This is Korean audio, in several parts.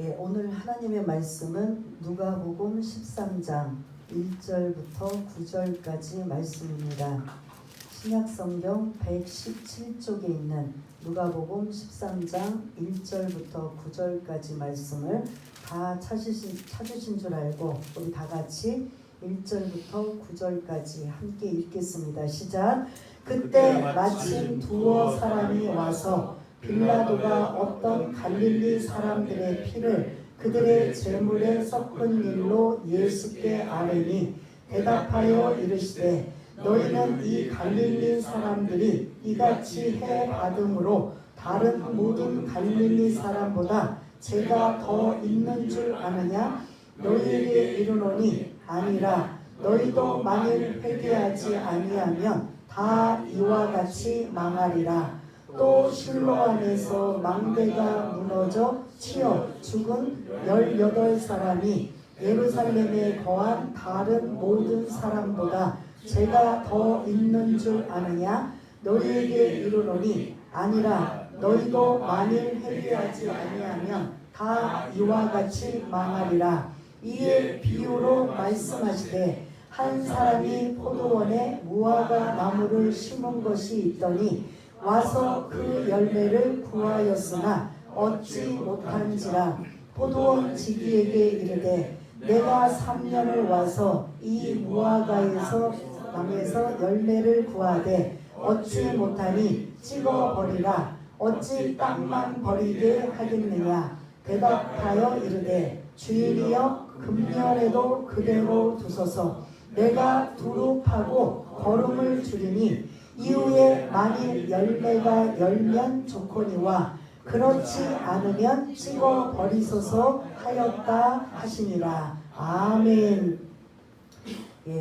오늘 하나님의 말씀은 누가복음 13장 1절부터 9절까지 말씀입니다. 신약성경 117쪽에 있는 누가복음 13장 1절부터 9절까지 말씀을 다 찾으신 줄 알고 우리 다 같이 1절부터 9절까지 함께 읽겠습니다. 시작. 그때 마침 두어 사람이 와서 빌라도가 어떤 갈릴리 사람들의 피를 그들의 제물에 섞은 일로 예수께 아뢰니 대답하여 이르시되 너희는 이 갈릴리 사람들이 이같이 해 받음으로 다른 모든 갈릴리 사람보다 죄가 더 있는 줄 아느냐? 너희에게 이르노니 아니라. 너희도 만일 회개하지 아니하면 다 이와 같이 망하리라. 또 실로 안에서 망대가 무너져 치여 죽은 18사람이 예루살렘에 거한 다른 모든 사람보다 죄가 더 있는 줄 아느냐? 너희에게 이르노니 아니라. 너희도 만일 회개하지 아니하면 다 이와 같이 망하리라. 이에 비유로 말씀하시되 한 사람이 포도원에 무화과 나무를 심은 것이 있더니 와서 그 열매를 구하였으나 얻지 못한지라. 포도원 지기에게 이르되 내가 3년을 와서 이 무화과에서 나무에서 열매를 구하되 얻지 못하니 찍어버리라. 어찌 땅만 버리게 하겠느냐? 대답하여 이르되 주인이여 금년에도 그대로 두소서. 내가 두루 파고 거름을 줄이니 이후에 만일 열매가 열면 좋거니와 그렇지 않으면 찍어 버리소서 하였다 하시니라. 아멘.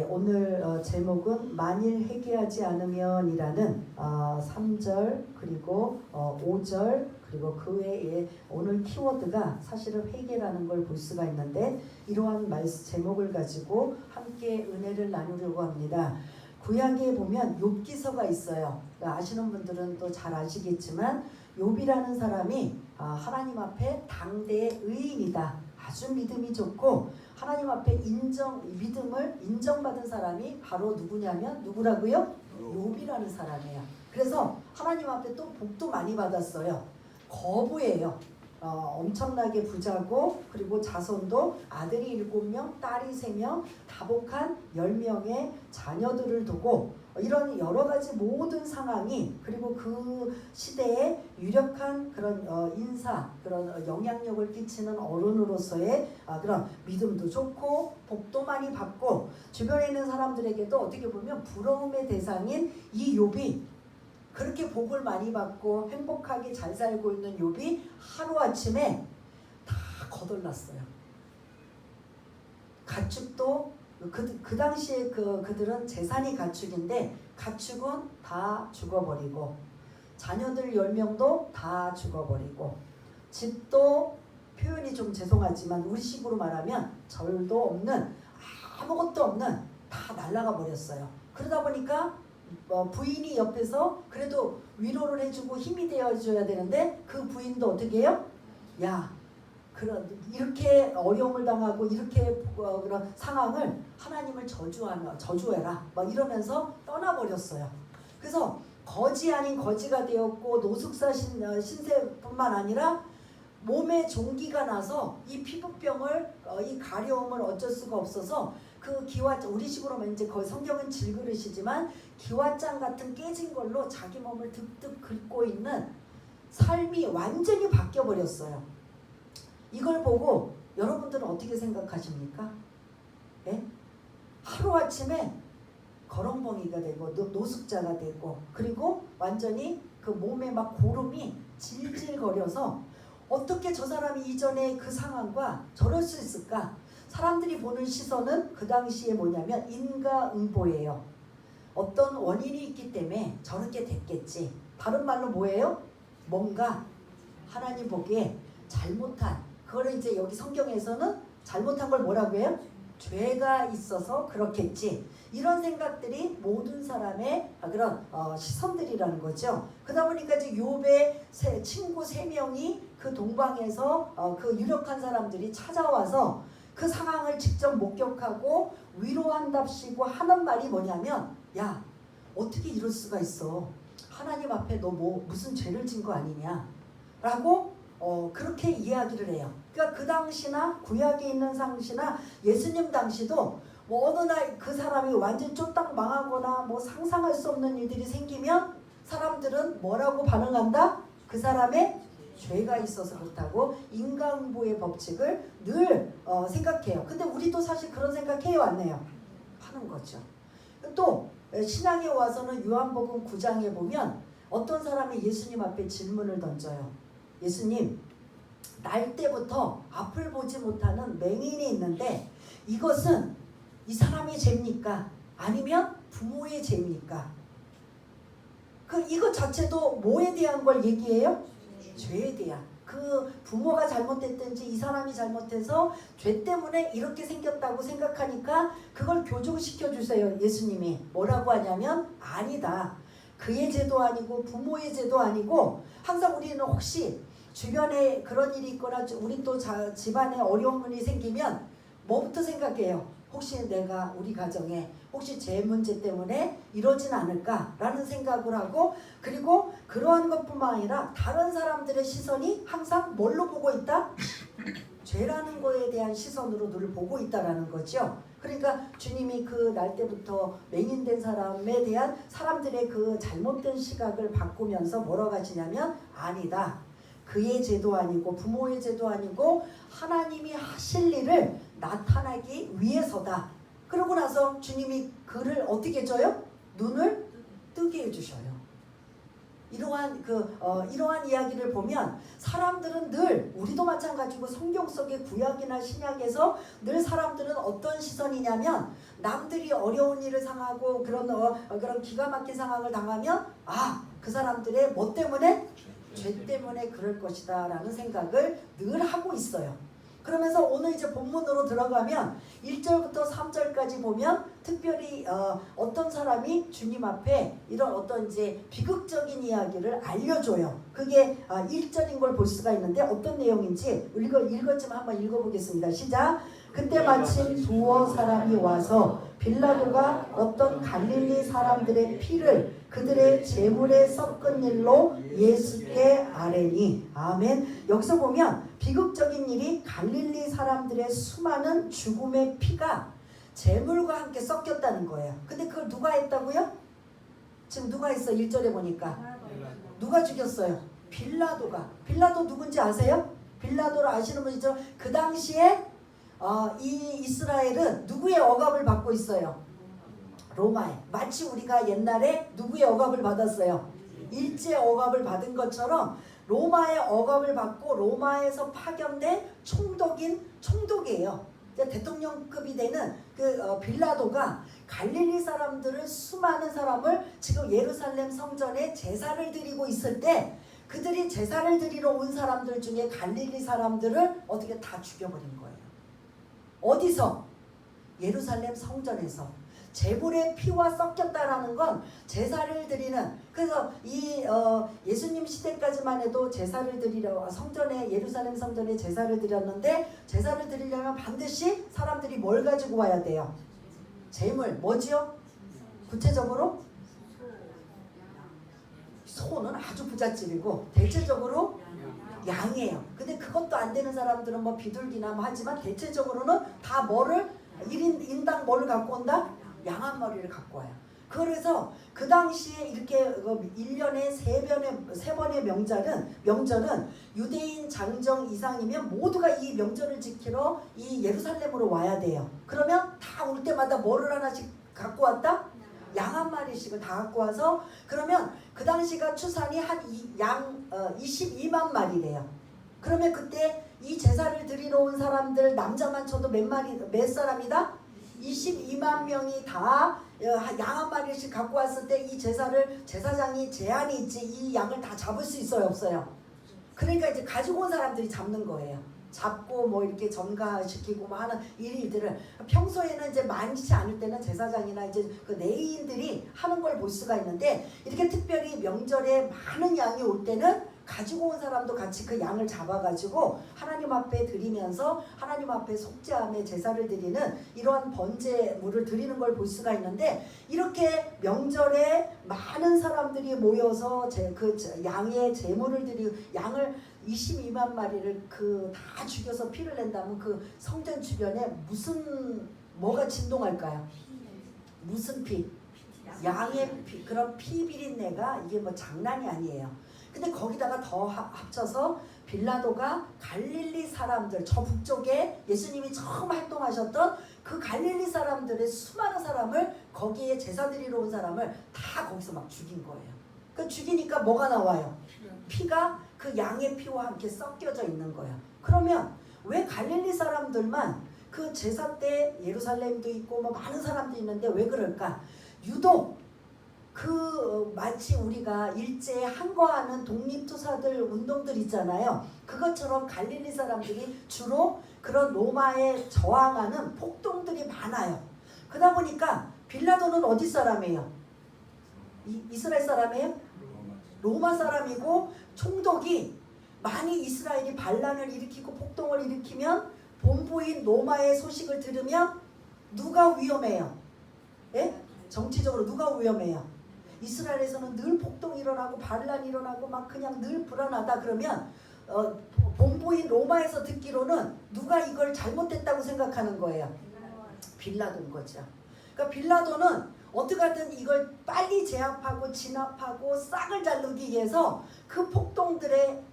오늘 제목은 만일 회개하지 않으면이라는 3절 그리고 5절 그리고 그 외에 오늘 키워드가 사실은 회개라는 걸 볼 수가 있는데 이러한 제목을 가지고 함께 은혜를 나누려고 합니다. 구약에 보면 욥기서가 있어요. 아시는 분들은 또 잘 아시겠지만 욥이라는 사람이 하나님 앞에 당대의 의인이다. 아주 믿음이 좋고 하나님 앞에 믿음을 인정받은 사람이 바로 누구냐면 누구라고요? 욥이라는 사람이에요. 그래서 하나님 앞에 또 복도 많이 받았어요. 거부예요. 엄청나게 부자고 그리고 자손도 아들이 7명, 딸이 3명, 다복한 10명의 자녀들을 두고 이런 여러 가지 모든 상황이 그리고 그 시대에 유력한 그런 인사, 그런 영향력을 끼치는 어른으로서의 그런 믿음도 좋고 복도 많이 받고 주변에 있는 사람들에게도 어떻게 보면 부러움의 대상인 이 욥이 그렇게 복을 많이 받고 행복하게 잘 살고 있는 욥이 하루아침에 다 거덜났어요. 가축도 그 당시에 그들은 재산이 가축인데 가축은 다 죽어버리고 자녀들 10명도 다 죽어버리고 집도 표현이 좀 죄송하지만 우리식으로 말하면 절도 없는 아무것도 없는 다 날아가 버렸어요. 그러다 보니까 부인이 옆에서 그래도 위로를 해주고 힘이 되어줘야 되는데 그 부인도 어떻게 해요? 야, 이렇게 어려움을 당하고 이렇게 그런 상황을 하나님을 저주해라 막 이러면서 떠나버렸어요. 그래서 거지 아닌 거지가 되었고 노숙자 신세뿐만 아니라 몸에 종기가 나서 이 피부병을 이 가려움을 어쩔 수가 없어서 그 우리식으로 이제 거의 성경은 질그릇이지만 기와장 같은 깨진 걸로 자기 몸을 득득 긁고 있는 삶이 완전히 바뀌어 버렸어요. 이걸 보고 여러분들은 어떻게 생각하십니까? 네? 하루아침에 거렁벙이가 되고 노숙자가 되고 그리고 완전히 그 몸에 막 고름이 질질거려서 어떻게 저 사람이 이전에 그 상황과 저럴 수 있을까? 사람들이 보는 시선은 그 당시에 뭐냐면 인과응보예요. 어떤 원인이 있기 때문에 저렇게 됐겠지. 다른 말로 뭐예요? 뭔가 하나님 보기에 잘못한, 그거를 이제 여기 성경에서는 잘못한 걸 뭐라고 해요? 죄가 있어서 그렇겠지. 이런 생각들이 모든 사람의 그런 시선들이라는 거죠. 그러다 보니까 이제 욥의 친구 3명이 그 동방에서 그 유력한 사람들이 찾아와서 그 상황을 직접 목격하고 위로한답시고 하는 말이 뭐냐면, 야, 어떻게 이럴 수가 있어? 하나님 앞에 너 무슨 죄를 진 거 아니냐? 라고 그렇게 이야기를 해요. 그러니까 그 당시나 구약에 있는 당시나 예수님 당시도 뭐 어느 날 그 사람이 완전 쫄딱 망하거나 뭐 상상할 수 없는 일들이 생기면 사람들은 뭐라고 반응한다? 그 사람의 죄가 있어서 그렇다고 인간보의 법칙을 늘 생각해요. 근데 우리도 사실 그런 생각해 왔네요. 하는 거죠. 또 신약에 와서는 요한복음 9장에 보면 어떤 사람이 예수님 앞에 질문을 던져요. 예수님, 날 때부터 앞을 보지 못하는 맹인이 있는데 이것은 이 사람의 죄입니까? 아니면 부모의 죄입니까? 이것 자체도 뭐에 대한 걸 얘기해요? 죄에 대한. 그 부모가 잘못했든지 이 사람이 잘못해서 죄 때문에 이렇게 생겼다고 생각하니까 그걸 교정시켜 주세요. 예수님이 뭐라고 하냐면, 아니다. 그의 죄도 아니고 부모의 죄도 아니고, 항상 우리는 혹시 주변에 그런 일이 있거나 우리 또 집안에 어려운 일이 생기면 뭐부터 생각해요? 혹시 우리 가정에 혹시 제 문제 때문에 이러진 않을까라는 생각을 하고, 그리고 그러한 것뿐만 아니라 다른 사람들의 시선이 항상 뭘로 보고 있다? 죄라는 거에 대한 시선으로 늘 보고 있다라는 거죠. 그러니까 주님이 그 날 때부터 맹인된 사람에 대한 사람들의 그 잘못된 시각을 바꾸면서 뭐라고 하시냐면, 아니다. 그의 죄도 아니고 부모의 죄도 아니고 하나님이 하실 일을 나타나기 위해서다. 그러고 나서 주님이 그를 어떻게 해줘요? 눈을 뜨게 해주셔요. 이러한 이야기를 보면 사람들은 늘, 우리도 마찬가지고 성경 속의 구약이나 신약에서 늘 사람들은 어떤 시선이냐면, 남들이 어려운 일을 당하고 그런 기가 막힌 상황을 당하면 그 사람들의 뭐 때문에? 죄 때문에 그럴 것이다 라는 생각을 늘 하고 있어요. 그러면서 오늘 이제 본문으로 들어가면 1절부터 3절까지 보면 특별히 어떤 사람이 주님 앞에 이런 어떤 이제 비극적인 이야기를 알려줘요. 그게 1절인 걸 볼 수가 있는데 어떤 내용인지 읽었지만 한번 읽어보겠습니다. 시작. 그때 마침 두어 사람이 와서 빌라도가 어떤 갈릴리 사람들의 피를 그들의 제물에 섞은 일로 예수께 아뢰니. 아멘. 여기서 보면 비극적인 일이 갈릴리 사람들의 수많은 죽음의 피가 제물과 함께 섞였다는 거예요. 근데 그걸 누가 했다고요? 지금 누가 했어? 1절에 보니까 누가 죽였어요? 빌라도가. 빌라도 누군지 아세요? 빌라도를 아시는 분이죠? 그 당시에 이 이스라엘은 누구의 억압을 받고 있어요? 로마에. 마치 우리가 옛날에 누구의 억압을 받았어요? 일제 억압을 받은 것처럼 로마의 억압을 받고 로마에서 파견된 총독이에요. 대통령급이 되는 빌라도가 갈릴리 사람들을, 수많은 사람을 지금 예루살렘 성전에 제사를 드리고 있을 때 그들이 제사를 드리러 온 사람들 중에 갈릴리 사람들을 어떻게 다 죽여버린 거예요. 어디서? 예루살렘 성전에서. 제물의 피와 섞였다라는 건 제사를 드리는, 그래서 예수님 시대까지만 해도 제사를 드리려 예루살렘 성전에 제사를 드렸는데, 제사를 드리려면 반드시 사람들이 뭘 가지고 와야 돼요? 제물. 뭐지요? 구체적으로 소는 아주 부잣집이고 대체적으로 양이에요. 근데 그것도 안 되는 사람들은 뭐 비둘기나 뭐 하지만 대체적으로는 다 뭐를 1인당 뭐를 갖고 온다? 양 한 마리를 갖고 와요. 그래서 그 당시에 이렇게 1년에 3번의 명절은 유대인 장정 이상이면 모두가 이 명절을 지키러 이 예루살렘으로 와야 돼요. 그러면 다 올 때마다 뭐를 하나씩 갖고 왔다? 양 한 마리씩을 다 갖고 와서, 그러면 그 당시가 추산이 한 양 22만 마리래요. 그러면 그때 이 제사를 드리러 온 사람들 남자만 쳐도 몇 사람이다? 22만 명이 다 양 한 마리씩 갖고 왔을 때 이 제사장이 제한이 있지, 이 양을 다 잡을 수 있어요, 없어요? 그러니까 이제 가지고 온 사람들이 잡는 거예요. 잡고 뭐 이렇게 전가시키고 뭐 하는 일들을 평소에는 이제 많지 않을 때는 제사장이나 이제 그 레위인들이 하는 걸 볼 수가 있는데, 이렇게 특별히 명절에 많은 양이 올 때는 가지고 온 사람도 같이 그 양을 잡아가지고 하나님 앞에 드리면서 하나님 앞에 속죄함의 제사를 드리는 이러한 번제물을 드리는 걸 볼 수가 있는데, 이렇게 명절에 많은 사람들이 모여서 그 양의 제물을 드리고 양을 22만 마리를 그 다 죽여서 피를 낸다면 그 성전 주변에 뭐가 진동할까요? 무슨 피? 양의 피, 그런 피 비린내가 이게 뭐 장난이 아니에요. 근데 거기다가 더 합쳐서 빌라도가 갈릴리 사람들, 저 북쪽에 예수님이 처음 활동하셨던 그 갈릴리 사람들의 수많은 사람을, 거기에 제사 드리러 온 사람을 다 거기서 막 죽인 거예요. 그 죽이니까 뭐가 나와요? 피가 그 양의 피와 함께 섞여져 있는 거예요. 그러면 왜 갈릴리 사람들만 그 제사 때 예루살렘도 있고 뭐 많은 사람도 있는데 왜 그럴까? 유독 그 마치 우리가 일제에 항거하는 독립투사들 운동들 있잖아요. 그것처럼 갈릴리 사람들이 주로 그런 로마에 저항하는 폭동들이 많아요. 그러다 보니까 빌라도는 어디 사람이에요? 이스라엘 사람이에요? 로마 사람이고, 총독이 많이 이스라엘이 반란을 일으키고 폭동을 일으키면 본부인 로마의 소식을 들으면 누가 위험해요? 예? 정치적으로 누가 위험해요? 이스라엘에서는 늘 폭동이 일어나고 반란이 일어나고 막 그냥 늘 불안하다. 그러면 본부인 로마에서 듣기로는 누가 이걸 잘못했다고 생각하는 거예요? 빌라도인 거죠. 그러니까 빌라도는 어떻게 하든 이걸 빨리 제압하고 진압하고 싹을 자르기 위해서 그 폭동들의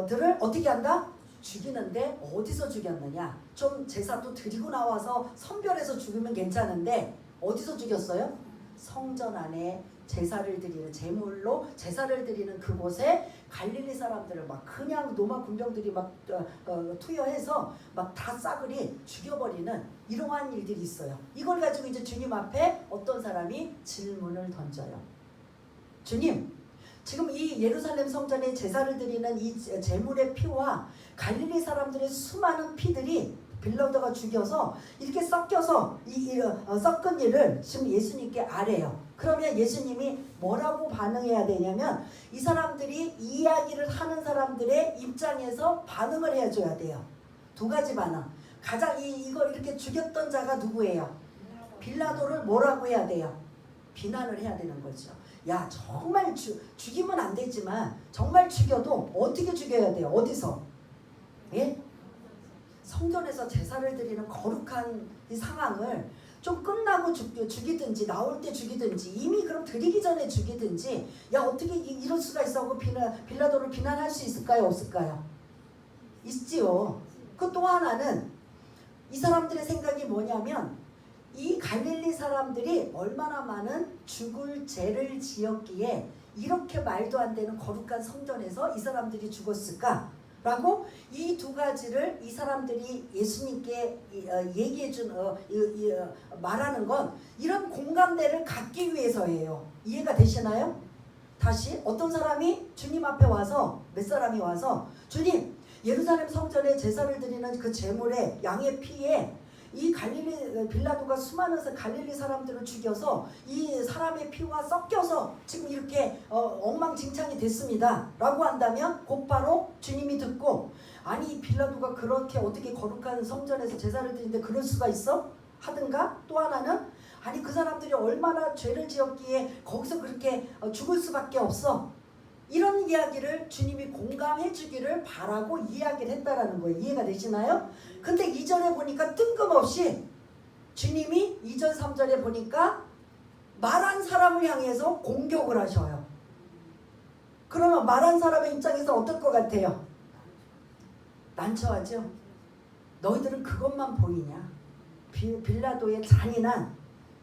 들을 어떻게 한다? 죽이는데 어디서 죽였느냐? 좀 제사도 드리고 나와서 선별해서 죽으면 괜찮은데 어디서 죽였어요? 성전 안에 제사를 드리는, 제물로 제사를 드리는 그곳에 갈릴리 사람들을 막 그냥 로마 군병들이 막 투여해서 막 다 싸그리 죽여버리는 이러한 일들이 있어요. 이걸 가지고 이제 주님 앞에 어떤 사람이 질문을 던져요. 주님, 지금 이 예루살렘 성전에 제사를 드리는 이 제물의 피와 갈릴리 사람들의 수많은 피들이 빌라도가 죽여서 이렇게 섞여서 섞은 일을 지금 예수님께 아뢰요. 그러면 예수님이 뭐라고 반응해야 되냐면, 이 사람들이 이야기를 하는 사람들의 입장에서 반응을 해줘야 돼요. 두 가지 반응. 가장 이걸 이렇게 죽였던 자가 누구예요? 빌라도를 뭐라고 해야 돼요? 비난을 해야 되는 거죠. 야, 정말 죽이면 안 되지만 정말 죽여도 어떻게 죽여야 돼요? 어디서? 예? 성전에서 제사를 드리는 거룩한 이 상황을 좀 끝나고 죽이든지 나올 때 죽이든지 이미 그럼 드리기 전에 죽이든지, 야 어떻게 이럴 수가 있어 하고 빌라도를 비난할 수 있을까요? 없을까요? 있지요. 그 또 하나는 이 사람들의 생각이 뭐냐면, 이 갈릴리 사람들이 얼마나 많은 죽을 죄를 지었기에 이렇게 말도 안 되는 거룩한 성전에서 이 사람들이 죽었을까? 라고 이 두 가지를 이 사람들이 예수님께 얘기해준 말하는 건 이런 공감대를 갖기 위해서예요. 이해가 되시나요? 다시 어떤 사람이 주님 앞에 와서, 몇 사람이 와서, 주님, 예루살렘 성전에 제사를 드리는 그 제물에 양의 피에 이 빌라도가 수많은 갈릴리 사람들을 죽여서 이 사람의 피와 섞여서 지금 이렇게 엉망진창이 됐습니다 라고 한다면 곧바로 주님이 듣고, 아니 빌라도가 그렇게 어떻게 거룩한 성전에서 제사를 드리는데 그럴 수가 있어? 하든가, 또 하나는 아니 그 사람들이 얼마나 죄를 지었기에 거기서 그렇게 죽을 수밖에 없어, 이런 이야기를 주님이 공감해 주기를 바라고 이야기를 했다라는 거예요. 이해가 되시나요? 근데 2절에 보니까 뜬금없이 주님이 2절 3절에 보니까 말한 사람을 향해서 공격을 하셔요. 그러면 말한 사람의 입장에서 어떨 것 같아요? 난처하죠? 너희들은 그것만 보이냐? 빌라도의 잔인한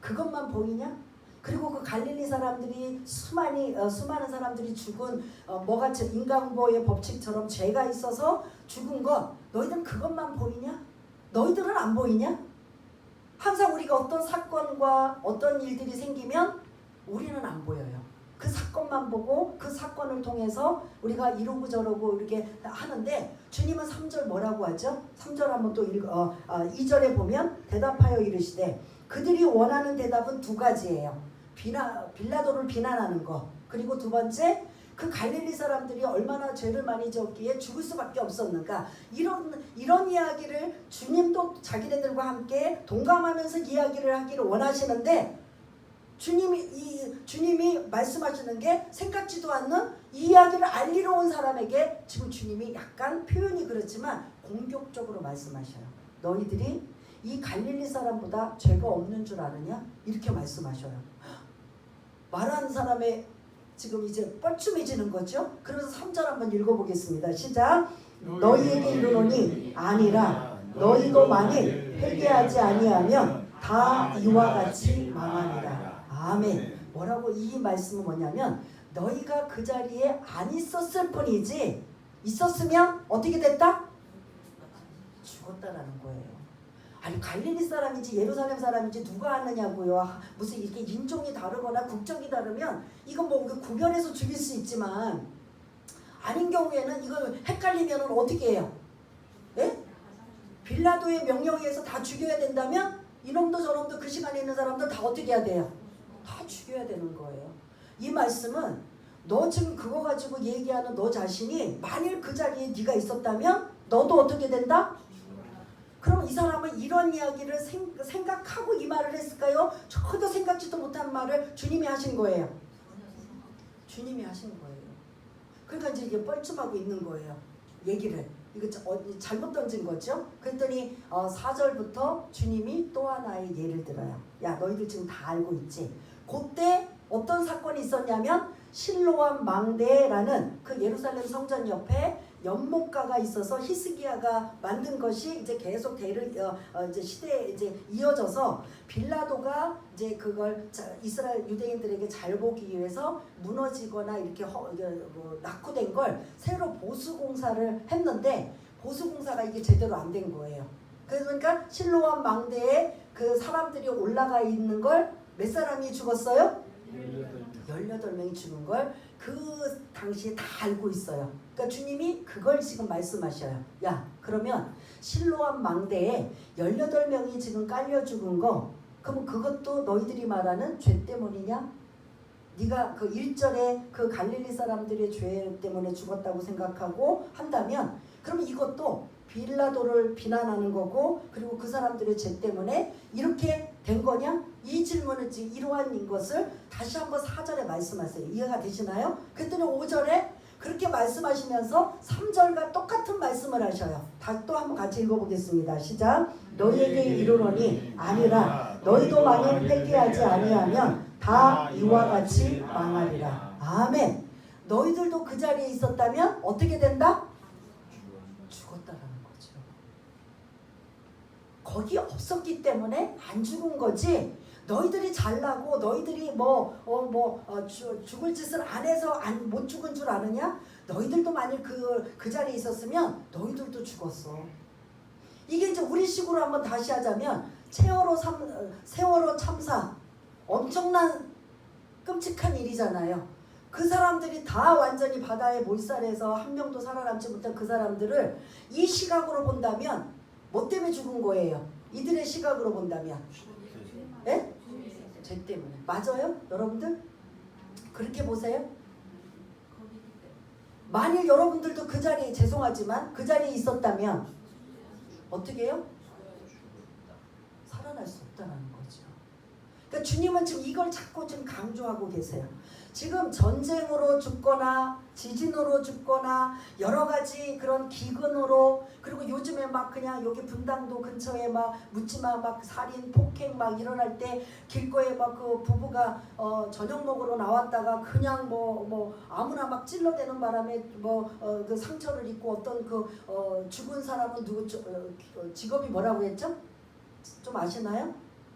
그것만 보이냐? 그리고 그 갈릴리 사람들이 수많은 사람들이 죽은 뭐같이 인간보호의 법칙처럼 죄가 있어서 죽은 것, 너희들은 그것만 보이냐? 너희들은 안 보이냐? 항상 우리가 어떤 사건과 어떤 일들이 생기면 우리는 안 보여요. 그 사건만 보고 그 사건을 통해서 우리가 이러고 저러고 이렇게 하는데 주님은 3절 뭐라고 하죠? 3절 한번 또 2절에 보면 대답하여 이르시되 그들이 원하는 대답은 두 가지예요. 빌라도를 비난하는 거, 그리고 두 번째 그 갈릴리 사람들이 얼마나 죄를 많이 지었기에 죽을 수밖에 없었는가, 이런 이야기를 주님도 자기네들과 함께 동감하면서 이야기를 하기를 원하시는데 주님이 말씀하시는 게 생각지도 않는 이 이야기를 알리러 온 사람에게 지금 주님이 약간 표현이 그렇지만 공격적으로 말씀하셔요. 너희들이 이 갈릴리 사람보다 죄가 없는 줄 아느냐? 이렇게 말씀하셔요. 말하는 사람의 지금 이제 뻘쭘해지는 거죠. 그래서 3절 한번 읽어보겠습니다. 시작. 너희에게 이르노니 아니라 너희도 만일 회개하지 아니하면 다 이와 같이 망하리라. 아멘. 뭐라고 이 말씀은 뭐냐면 너희가 그 자리에 안 있었을 뿐이지 있었으면 어떻게 됐다? 죽었다라는 거예요. 아니 갈릴리 사람인지 예루살렘 사람인지 누가 아느냐고요. 무슨 이렇게 인종이 다르거나 국적이 다르면 이건 뭐 구별해서 죽일 수 있지만 아닌 경우에는 이걸 헷갈리면 어떻게 해요? 예? 빌라도의 명령에 의해서 다 죽여야 된다면 이놈도 저놈도 그 시간에 있는 사람들 다 어떻게 해야 돼요? 다 죽여야 되는 거예요. 이 말씀은 너 지금 그거 가지고 얘기하는 너 자신이 만일 그 자리에 네가 있었다면 너도 어떻게 된다? 그럼 이 사람은 이런 이야기를 생각하고 이 말을 했을까요? 저도 생각지도 못한 말을 주님이 하신 거예요. 주님이 하신 거예요. 그러니까 이제 이게 뻘쭘하고 있는 거예요. 얘기를. 이거 잘못 던진 거죠. 그랬더니 4절부터 주님이 또 하나의 예를 들어요. 야 너희들 지금 다 알고 있지. 그때 어떤 사건이 있었냐면 실로암 망대라는 그 예루살렘 성전 옆에 연못가가 있어서 히스기야가 만든 것이 이제 계속 이제 시대에 이제 이어져서 빌라도가 이제 그걸 이스라엘 유대인들에게 잘 보기 위해서 무너지거나 이렇게 낙후된 걸 새로 보수공사를 했는데 보수공사가 이게 제대로 안 된 거예요. 그러니까 실로암 망대에 그 사람들이 올라가 있는 걸 몇 사람이 죽었어요? 18명이 죽은 걸 그 당시에 다 알고 있어요. 그러니까 주님이 그걸 지금 말씀하셔요. 야 그러면 실로암 망대에 18명이 지금 깔려 죽은 거 그러면 그것도 너희들이 말하는 죄 때문이냐? 네가 그 1절에 그 갈릴리 사람들의 죄 때문에 죽었다고 생각하고 한다면 그러면 이것도 빌라도를 비난하는 거고 그리고 그 사람들의 죄 때문에 이렇게 된 거냐? 이 질문을 이러한 것을 다시 한번 4절에 말씀하세요. 이해가 되시나요? 그랬더니 5절에 그렇게 말씀하시면서 3절과 똑같은 말씀을 하셔요. 또 한번 같이 읽어보겠습니다. 시작. 너희에게 이르노니 아니라 너희도 만일 회개하지 아니하면 다 이와 같이 망하리라. 아멘. 너희들도 그 자리에 있었다면 어떻게 된다? 죽었다라는 거죠. 거기 없었기 때문에 안 죽은 거지. 너희들이 잘나고 너희들이 죽을 짓을 안 해서 못 죽은 줄 아느냐? 너희들도 만일 그 자리에 있었으면 너희들도 죽었어. 이게 이제 우리식으로 한번 다시 하자면 세월호 참사 엄청난 끔찍한 일이잖아요. 그 사람들이 다 완전히 바다에 몰살해서 한 명도 살아남지 못한 그 사람들을 이 시각으로 본다면 뭐 때문에 죽은 거예요? 이들의 시각으로 본다면 네? 죄 때문에. 맞아요? 여러분들? 그렇게 보세요. 만일 여러분들도 그 자리에 죄송하지만 그 자리에 있었다면 어떻게 해요? 살아날 수 없다는 거죠. 그러니까 주님은 지금 이걸 자꾸 지금 강조하고 계세요. 지금 전쟁으로 죽거나 지진으로 죽거나 여러 가지 그런 기근으로 그리고 요즘에 막 그냥 여기 분당도 근처에 막 묻지마 막 살인 폭행 막 일어날 때 길거리에 막 그 부부가 저녁 먹으러 나왔다가 그냥 뭐 아무나 막 찔러대는 바람에 그 상처를 입고 어떤 죽은 사람은 누구 직업이 뭐라고 했죠? 좀 아시나요?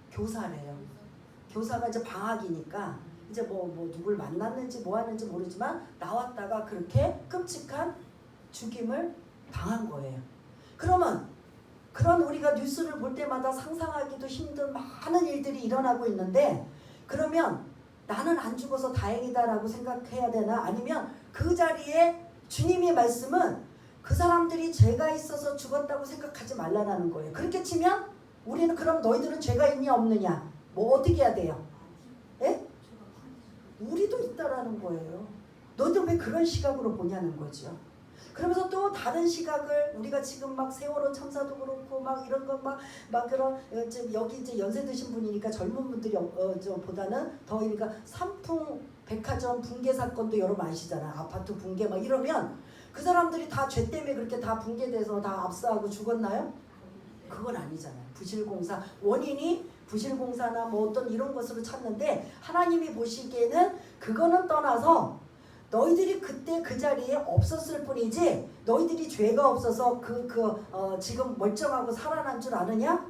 교사래요. 교사가 이제 방학이니까 이제 누굴 만났는지 뭐 하는지 모르지만 나왔다가 그렇게 끔찍한 죽임을 당한 거예요. 그러면 그런 우리가 뉴스를 볼 때마다 상상하기도 힘든 많은 일들이 일어나고 있는데 그러면 나는 안 죽어서 다행이다라고 생각해야 되나? 아니면 그 자리에 주님의 말씀은 그 사람들이 죄가 있어서 죽었다고 생각하지 말라라는 거예요. 그렇게 치면 우리는 그럼 너희들은 죄가 있냐 없느냐? 뭐 어떻게 해야 돼요? 예? 우리도 있다라는 거예요. 너희들 왜 그런 시각으로 보냐는 거죠. 그러면서 또 다른 시각을 우리가 지금 막 세월호 참사도 그렇고 막 이런 거 막 그런 여기 이제 연세 드신 분이니까 젊은 분들이 보다는 더 그러니까 삼풍 백화점 붕괴 사건도 여러분 아시잖아요. 아파트 붕괴 막 이러면 그 사람들이 다 죄 때문에 그렇게 다 붕괴돼서 다 압사하고 죽었나요? 그건 아니잖아요. 부실공사 원인이 부실공사나 뭐 어떤 이런 것으로 찾는데 하나님이 보시기에는 그거는 떠나서 너희들이 그때 그 자리에 없었을 뿐이지 너희들이 죄가 없어서 지금 멀쩡하고 살아난 줄 아느냐?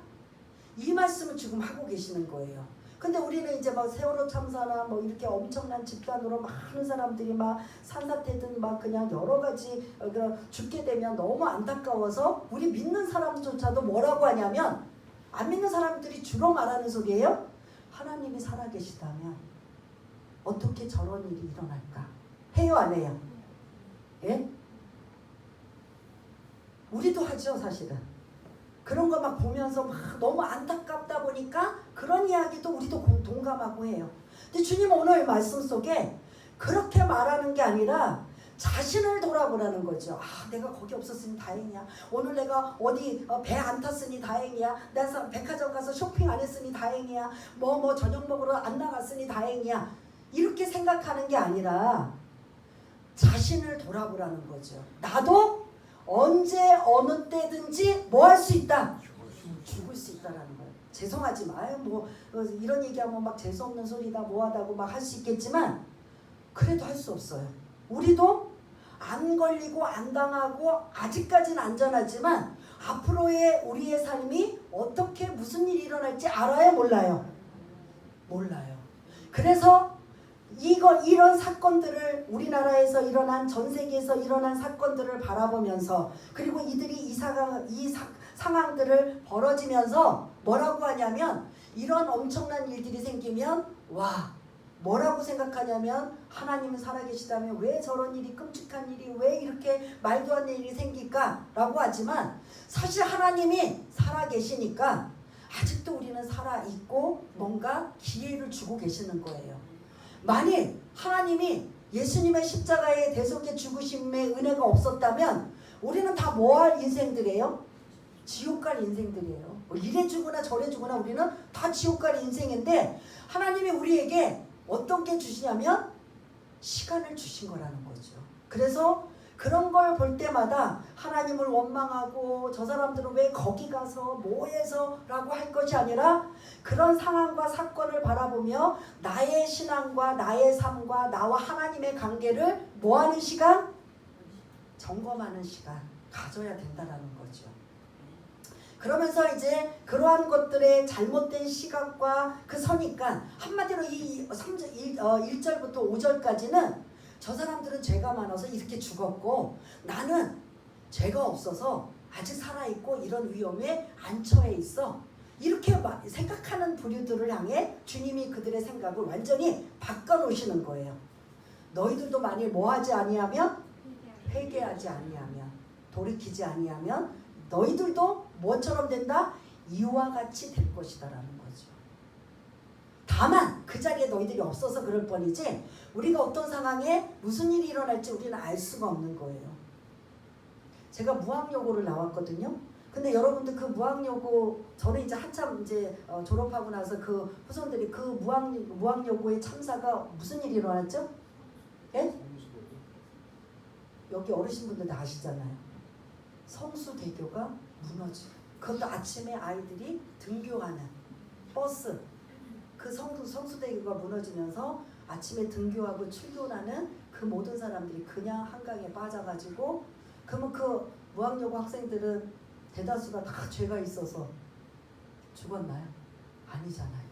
이 말씀을 지금 하고 계시는 거예요. 근데 우리는 이제 막 세월호 참사나 뭐 이렇게 엄청난 집단으로 많은 사람들이 막 산사태든 막 그냥 여러 가지 죽게 되면 너무 안타까워서 우리 믿는 사람조차도 뭐라고 하냐면 안 믿는 사람들이 주로 말하는 소리예요. 하나님이 살아계시다면 어떻게 저런 일이 일어날까? 해요 안 해요? 예? 우리도 하죠 사실은. 그런 거 막 보면서 막 너무 안타깝다 보니까 그런 이야기도 우리도 동감하고 해요. 근데 주님 오늘 말씀 속에 그렇게 말하는 게 아니라 자신을 돌아보라는 거죠. 아, 내가 거기 없었으니 다행이야. 오늘 내가 어디 배 안 탔으니 다행이야. 내가 백화점 가서 쇼핑 안 했으니 다행이야. 뭐 저녁 먹으러 안 나갔으니 다행이야. 이렇게 생각하는 게 아니라 자신을 돌아보라는 거죠. 나도 언제 어느 때든지 뭐 할 수 있다? 죽을 수 있다라는 거예요. 죄송하지 마요. 뭐 이런 얘기하면 막 재수없는 소리다 뭐하다고 막 할 수 있겠지만 그래도 할 수 없어요. 우리도 안 걸리고 안 당하고 아직까지는 안전하지만 앞으로의 우리의 삶이 어떻게 무슨 일이 일어날지 알아요? 몰라요? 몰라요. 그래서 이런 사건들을 우리나라에서 일어난 전 세계에서 일어난 사건들을 바라보면서 그리고 이들이 이 상황들을 벌어지면서 뭐라고 하냐면 이런 엄청난 일들이 생기면 와 뭐라고 생각하냐면 하나님은 살아계시다면 왜 저런 일이 끔찍한 일이 왜 이렇게 말도 안 되는 일이 생길까 라고 하지만 사실 하나님이 살아계시니까 아직도 우리는 살아있고 뭔가 기회를 주고 계시는 거예요. 만일 하나님이 예수님의 십자가의 대속의 죽으심의 은혜가 없었다면 우리는 다 뭐 할 인생들이에요? 지옥 갈 인생들이에요. 이래 죽으나 저래 죽으나 우리는 다 지옥 갈 인생인데 하나님이 우리에게 어떤 게 주시냐면 시간을 주신 거라는 거죠. 그래서 그런 걸 볼 때마다 하나님을 원망하고 저 사람들은 왜 거기 가서 뭐 해서 라고 할 것이 아니라 그런 상황과 사건을 바라보며 나의 신앙과 나의 삶과 나와 하나님의 관계를 뭐 하는 시간? 점검하는 시간 가져야 된다라는 거죠. 그러면서 이제 그러한 것들의 잘못된 시각과 그 서니까 한마디로 이 1절부터 5절까지는 저 사람들은 죄가 많아서 이렇게 죽었고 나는 죄가 없어서 아직 살아있고 이런 위험에 안 처해 있어. 이렇게 생각하는 부류들을 향해 주님이 그들의 생각을 완전히 바꿔놓으시는 거예요. 너희들도 만일 뭐하지 아니하면 회개하지 아니하면 돌이키지 아니하면 너희들도 뭐처럼 된다? 이와 같이 될 것이다라는 거죠. 다만 그 자리에 너희들이 없어서 그럴 뿐이지 우리가 어떤 상황에 무슨 일이 일어날지 우리는 알 수가 없는 거예요. 제가 무학여고를 나왔거든요. 근데 여러분들 그 무학여고 저는 이제 한참 이제 졸업하고 나서 그 후손들이 그 무학여고의 참사가 무슨 일이 일어났죠? 예? 여기 어르신분들 다 아시잖아요. 성수대교가 무너지고 그것도 아침에 아이들이 등교하는 버스 그 성수대교가 무너지면서 아침에 등교하고 출근하는 그 모든 사람들이 그냥 한강에 빠져가지고 그러면 그 무학여고 학생들은 대다수가 다 죄가 있어서 죽었나요? 아니잖아요.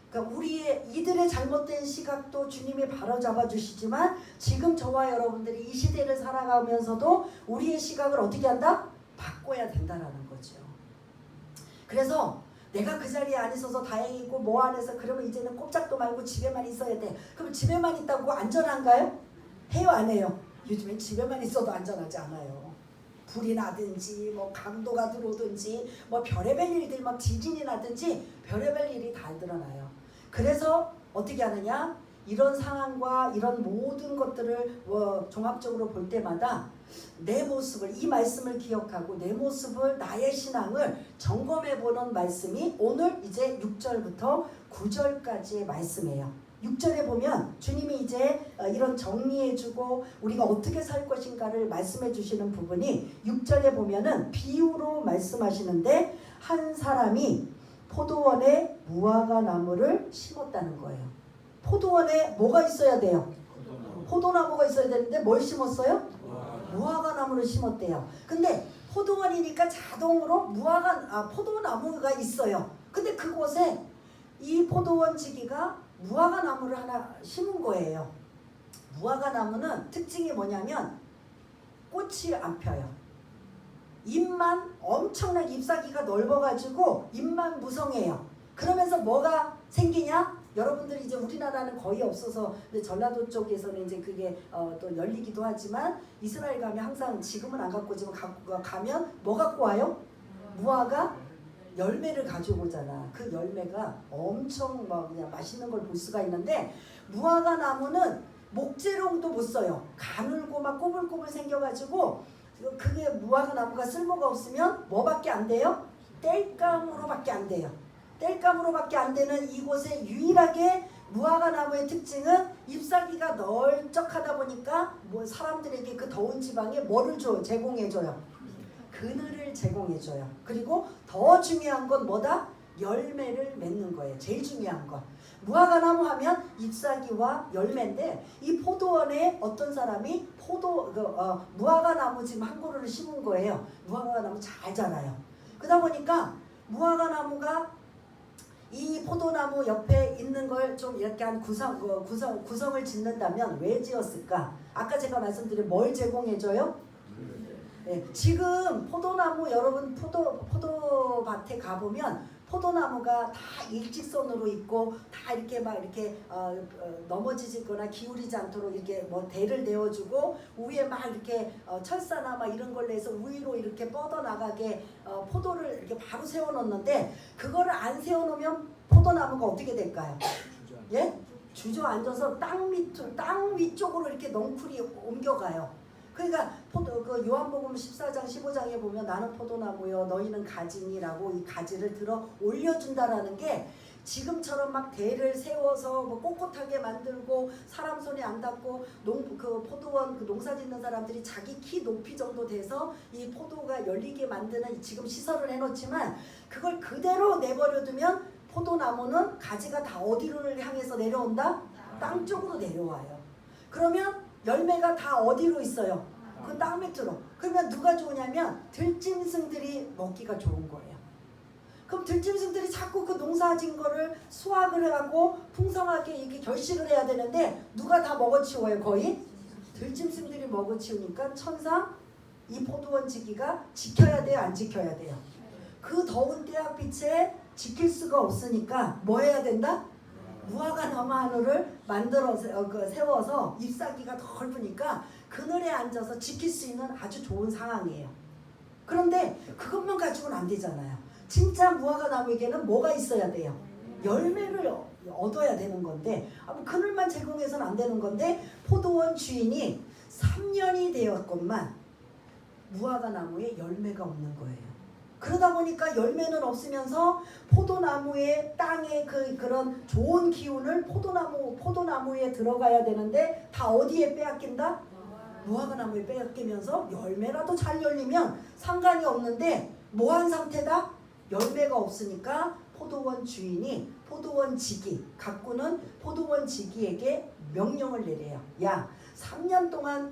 그러니까 이들의 잘못된 시각도 주님이 바로잡아 주시지만 지금 저와 여러분들이 이 시대를 살아가면서도 우리의 시각을 어떻게 한다? 바꿔야 된다라는 거죠. 그래서 내가 그 자리에 안 있어서 다행이고 뭐 안 해서 그러면 이제는 꼼짝도 말고 집에만 있어야 돼. 그럼 집에만 있다고 안전한가요? 해요 안 해요? 요즘엔 집에만 있어도 안전하지 않아요. 불이 나든지 뭐 강도가 들어오든지 뭐 별의별 일들 막 지진이 나든지 별의별 일이 다 드러나요. 그래서 어떻게 하느냐? 이런 상황과 이런 모든 것들을 종합적으로 볼 때마다 내 모습을, 이 말씀을 기억하고 내 모습을, 나의 신앙을 점검해 보는 말씀이 오늘 이제 6절부터 9절까지의 말씀이에요. 6절에 보면 주님이 이제 이런 정리해주고 우리가 어떻게 살 것인가를 말씀해 주시는 부분이 6절에 보면은 비유로 말씀하시는데 한 사람이 포도원에 무화과 나무를 심었다는 거예요. 포도원에 뭐가 있어야 돼요? 포도나무가 있어야 되는데 뭘 심었어요? 무화과 나무를 심었대요. 근데 포도원이니까 자동으로 포도나무가 있어요. 근데 그곳에 이 포도원 지기가 무화과 나무를 하나 심은 거예요. 무화과 나무는 특징이 뭐냐면 꽃이 안 펴요. 잎만 엄청나게 잎사귀가 넓어가지고 잎만 무성해요. 그러면서 뭐가 생기냐? 여러분들이 이제 우리나라는 거의 없어서 전라도 쪽에서는 이제 그게 또 열리기도 하지만 이스라엘 가면 항상 지금은 안 갖고 오지만 가면 뭐 갖고 와요? 무화과 열매를 가지고 오잖아. 그 열매가 엄청 막 그냥 맛있는 걸 볼 수가 있는데 무화과 나무는 목재로도 못 써요. 가늘고 막 꼬불꼬불 생겨가지고 그게 무화과 나무가 쓸모가 없으면 뭐밖에 안 돼요? 땔감으로밖에 안 돼요. 땔감으로밖에 안 되는 이곳에 유일하게 무화과 나무의 특징은 잎사귀가 널쩍하다 보니까 뭐 사람들에게 그 더운 지방에 뭐를 줘요? 제공해줘요. 그늘을 제공해줘요. 그리고 더 중요한 건 뭐다? 열매를 맺는 거예요. 제일 중요한 건. 무화과 나무 하면 잎사귀와 열매인데 이 포도원에 어떤 사람이 무화과 나무 지금 한 그루를 심은 거예요. 무화과 나무 잘 자라요. 그러다 보니까 무화과 나무가 이 포도나무 옆에 있는 걸 좀 이렇게 한 구성을 짓는다면 왜 지었을까? 아까 제가 말씀드린 뭘 제공해줘요? 네, 지금 포도나무 여러분 포도밭에 가보면 포도나무가 다 일직선으로 있고 다 이렇게 막 이렇게 넘어지거나 기울이지 않도록 이렇게 뭐 대를 내어주고 위에 막 이렇게 철사나 막 이런 걸로 해서 위로 이렇게 뻗어 나가게 포도를 이렇게 바로 세워놓는데 그거를 안 세워놓으면 포도나무가 어떻게 될까요? 예? 주저앉아서 땅 위쪽으로 이렇게 넝쿨이 옮겨가요. 그러니까 그 요한복음 14장 15장에 보면 나는 포도나무요 너희는 가지니라고 이 가지를 들어 올려준다라는 게 지금처럼 막 대를 세워서 뭐 꼿꼿하게 만들고 사람 손에 안 닿고 그 포도원 그 농사 짓는 사람들이 자기 키 높이 정도 돼서 이 포도가 열리게 만드는 지금 시설을 해놓지만 그걸 그대로 내버려두면 포도나무는 가지가 다 어디를 향해서 내려온다? 땅 쪽으로 내려와요. 그러면 열매가 다 어디로 있어요? 그 땅 밑으로. 그러면 누가 좋으냐면 들짐승들이 먹기가 좋은 거예요. 그럼 들짐승들이 자꾸 그 농사진 거를 수확을 해갖고 풍성하게 이렇게 결실을 해야 되는데 누가 다 먹어치워요 거의? 들짐승들이 먹어치우니까 천상 이 포도원 지기가 지켜야 돼요 안 지켜야 돼요? 그 더운 태양빛에 지킬 수가 없으니까 뭐 해야 된다? 무화과 나무 하나를 만들어서 세워서 잎사귀가 넓으니까 그늘에 앉아서 지킬 수 있는 아주 좋은 상황이에요. 그런데 그것만 가지고는 안 되잖아요. 진짜 무화과 나무에게는 뭐가 있어야 돼요? 열매를 얻어야 되는 건데 그늘만 제공해서는 안 되는 건데 포도원 주인이 3년이 되었건만 무화과 나무에 열매가 없는 거예요. 그러다 보니까 열매는 없으면서 포도나무의 땅의 그런 좋은 기운을 포도나무에 들어가야 되는데 다 어디에 빼앗긴다? 무화과 나무에 빼앗기면서 열매라도 잘 열리면 상관이 없는데 뭐한 상태다? 열매가 없으니까 포도원 주인이 포도원 지기, 가꾸는 포도원 지기에게 명령을 내려요. 야, 3년 동안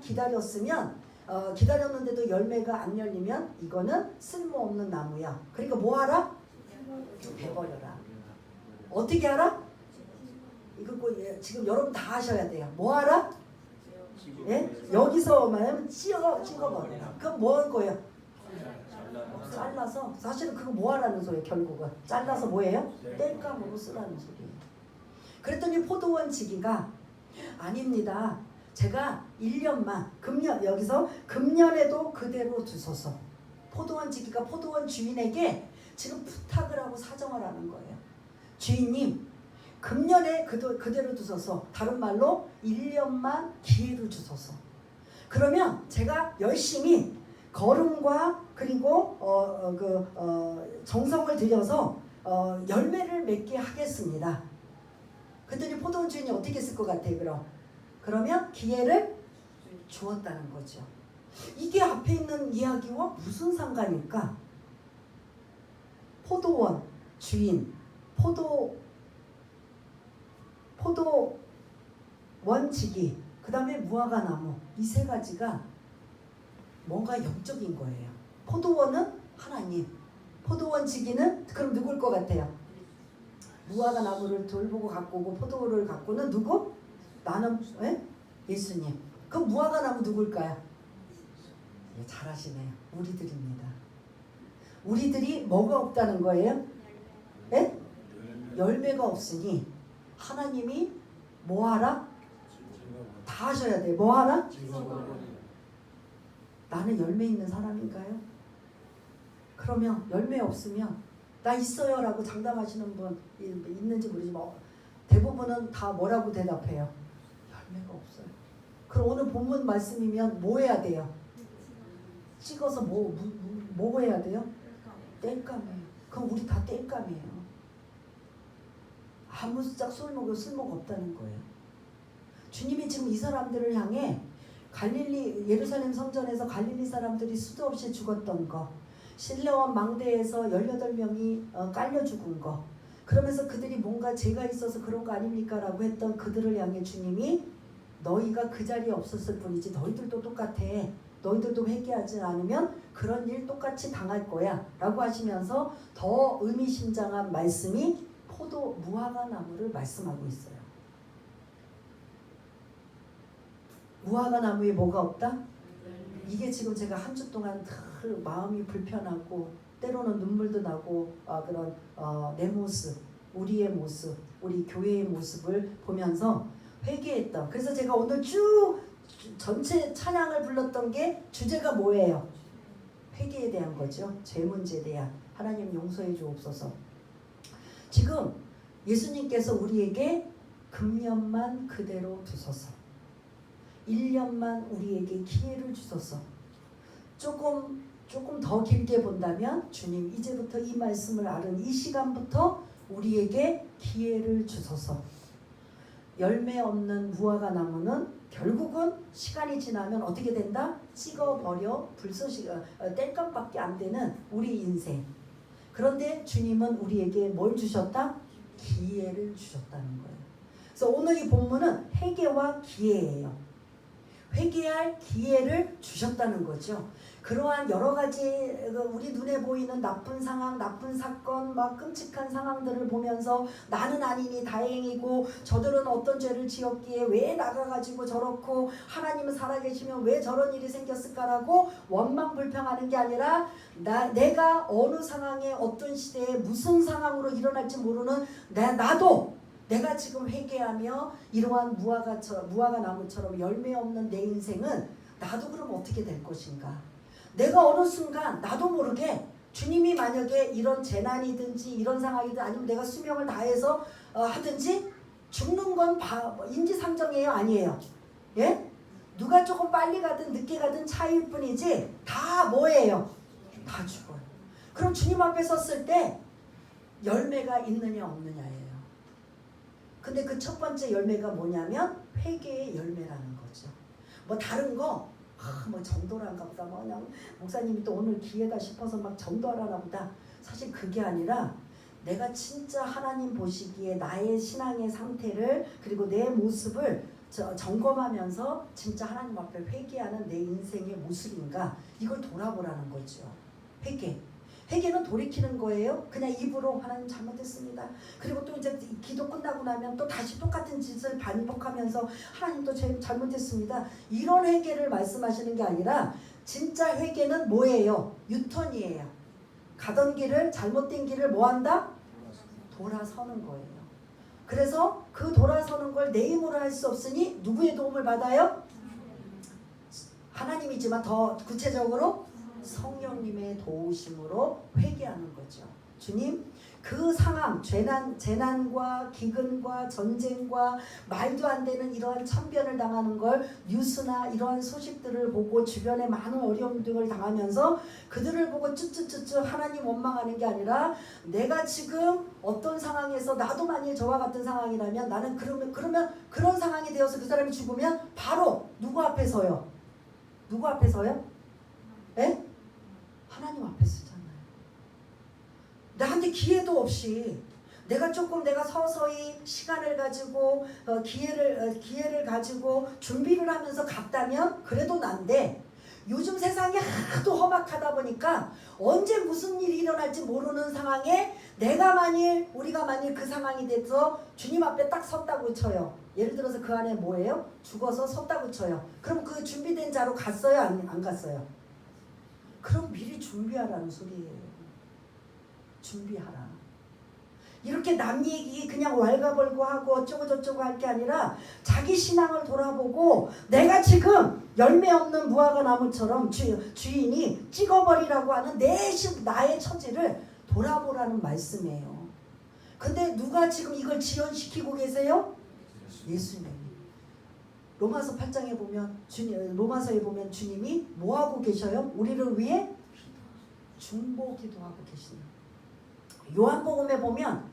기다렸는데도 열매가 안 열리면 이거는 쓸모없는 나무야. 그러니까 뭐 하라? 베버려라. 어떻게 하라? 이거 지금 여러분 다 하셔야 돼요. 뭐 하라? 예? 여기서 말하면 찍어버려라. 그럼 뭐 할 거예요? 잘라서 사실은 그거 뭐 하라는 소리예요. 결국은 잘라서 뭐예요? 땔감으로 쓰라는 소리예요. 그랬더니 포도원 지기가 아닙니다. 제가 1년만 금년 여기서 금년에도 그대로 두소서. 포도원 지기가 포도원 주인에게 지금 부탁을 하고 사정을 하는 거예요. 주인님 금년에 그대로 두소서. 다른 말로 1년만 기회를 주소서. 그러면 제가 열심히 걸음과 그리고 정성을 들여서 열매를 맺게 하겠습니다. 그랬더니 포도원 주인이 어떻게 했을 것 같아요? 그러면 기회를 주었다는 거죠. 이게 앞에 있는 이야기와 무슨 상관일까? 포도원 주인, 포도원 지기, 그 다음에 무화과나무, 이 세 가지가 뭔가 영적인 거예요. 포도원은 하나님, 포도원 지기는 그럼 누굴 것 같아요? 무화과나무를 돌보고 갖고 오고 포도를 갖고는 누구? 나는 예수님. 그럼 무화과나무 누굴까요? 예, 잘하시네요. 우리들입니다. 우리들이 뭐가 없다는 거예요? 예? 열매가 없으니 하나님이 뭐 하라? 다 하셔야 돼요. 뭐 하라? 나는 열매 있는 사람인가요? 그러면 열매 없으면 나 있어요 라고 장담하시는 분 있는지 모르지만 대부분은 다 뭐라고 대답해요? 열매가 없어요. 그럼 오늘 본문 말씀이면 뭐 해야 돼요? 찍어서 뭐 해야 돼요? 땔감이에요. 그럼 우리 다 땔감이에요. 아무 쓸모가 없다는 거예요. 주님이 지금 이 사람들을 향해 예루살렘 성전에서 갈릴리 사람들이 수도 없이 죽었던 거, 실레원 망대에서 18명이 깔려 죽은 거, 그러면서 그들이 뭔가 죄가 있어서 그런 거 아닙니까? 라고 했던 그들을 향해 주님이 너희가 그 자리에 없었을 뿐이지 너희들도 똑같아. 너희들도 회개하지 않으면 그런 일 똑같이 당할 거야 라고 하시면서 더 의미심장한 말씀이 무화과나무를 말씀하고 있어요. 무화과나무에 뭐가 없다? 이게 지금 제가 한 주 동안 마음이 불편하고 때로는 눈물도 나고 내 모습, 우리의 모습, 우리 교회의 모습을 보면서 회개했던. 그래서 제가 오늘 쭉 전체 찬양을 불렀던 게 주제가 뭐예요? 회개에 대한 거죠. 죄 문제에 대한. 하나님 용서해 주옵소서. 지금 예수님께서 우리에게 금년만 그대로 두소서. 1년만 우리에게 기회를 주소서. 조금 더 길게 본다면 주님 이제부터 이 말씀을 알은 이 시간부터 우리에게 기회를 주소서. 열매 없는 무화과나무는 결국은 시간이 지나면 어떻게 된다? 찍어버려 땔감밖에 안 되는 우리 인생. 그런데 주님은 우리에게 뭘 주셨다? 기회를 주셨다는 거예요. 그래서 오늘 이 본문은 회개와 기회예요. 회개할 기회를 주셨다는 거죠. 그러한 여러 가지 우리 눈에 보이는 나쁜 상황, 나쁜 사건, 막 끔찍한 상황들을 보면서 나는 아니니 다행이고 저들은 어떤 죄를 지었기에 왜 나가가지고 저렇고 하나님은 살아계시면 왜 저런 일이 생겼을까라고 원망불평하는 게 아니라 내가 어느 상황에 어떤 시대에 무슨 상황으로 일어날지 모르는 나도 내가 지금 회개하며 이러한 무화과나무처럼 열매 없는 내 인생은 나도 그럼 어떻게 될 것인가? 내가 어느 순간 나도 모르게 주님이 만약에 이런 재난이든지 이런 상황이든 아니면 내가 수명을 다해서 하든지 죽는 건 인지상정이에요? 아니에요? 예? 누가 조금 빨리 가든 늦게 가든 차이일 뿐이지 다 뭐예요? 다 죽어요. 그럼 주님 앞에 섰을 때 열매가 있느냐 없느냐예요. 근데 그 첫 번째 열매가 뭐냐면 회개의 열매라는 거죠. 뭐 다른 거 뭐 전도란가 보다 뭐 그냥 목사님이 또 오늘 기회다 싶어서 막 전도하라나 보다. 사실 그게 아니라 내가 진짜 하나님 보시기에 나의 신앙의 상태를 그리고 내 모습을 점검하면서 진짜 하나님 앞에 회개하는 내 인생의 모습인가 이걸 돌아보라는 거죠. 회개. 회개는 돌이키는 거예요. 그냥 입으로 하나님 잘못했습니다. 그리고 또 이제 기도 끝나고 나면 또 다시 똑같은 짓을 반복하면서 하나님 또 잘못했습니다. 이런 회개를 말씀하시는 게 아니라 진짜 회개는 뭐예요? 유턴이에요. 가던 길을 잘못된 길을 뭐한다? 돌아서는 거예요. 그래서 그 돌아서는 걸 내 힘으로 할 수 없으니 누구의 도움을 받아요? 하나님이지만 더 구체적으로 성령님의 도우심으로 회개하는 거죠. 주님, 그 상황, 재난과 기근과 전쟁과 말도 안 되는 이러한 참변을 당하는 걸 뉴스나 이러한 소식들을 보고 주변에 많은 어려움들을 당하면서 그들을 보고 쭈쭈쭈쭈 하나님 원망하는 게 아니라 내가 지금 어떤 상황에서 나도 만일 저와 같은 상황이라면 나는 그러면 그런 상황이 되어서 그 사람이 죽으면 바로 누구 앞에 서요? 누구 앞에 서요? 에? 하나님 앞에 서잖아요. 나한테 기회도 없이 내가 서서히 시간을 가지고 기회를 가지고 준비를 하면서 갔다면 그래도 난데 요즘 세상이 하도 험악하다 보니까 언제 무슨 일이 일어날지 모르는 상황에 우리가 만일 그 상황이 돼서 주님 앞에 딱 섰다고 쳐요. 예를 들어서 그 안에 뭐예요? 죽어서 섰다고 쳐요. 그럼 그 준비된 자로 갔어요? 안 갔어요? 그럼 미리 준비하라는 소리예요. 준비하라. 이렇게 남 얘기 그냥 왈가벌고하고 어쩌고 저쩌고 할 게 아니라 자기 신앙을 돌아보고 내가 지금 열매 없는 무화과 나무처럼 주인이 찍어버리라고 하는 나의 처지를 돌아보라는 말씀이에요. 근데 누가 지금 이걸 지연시키고 계세요? 예수님. 로마서에 보면 주님이 뭐하고 계셔요? 우리를 위해 중보기도하고 계시는. 요한복음에 보면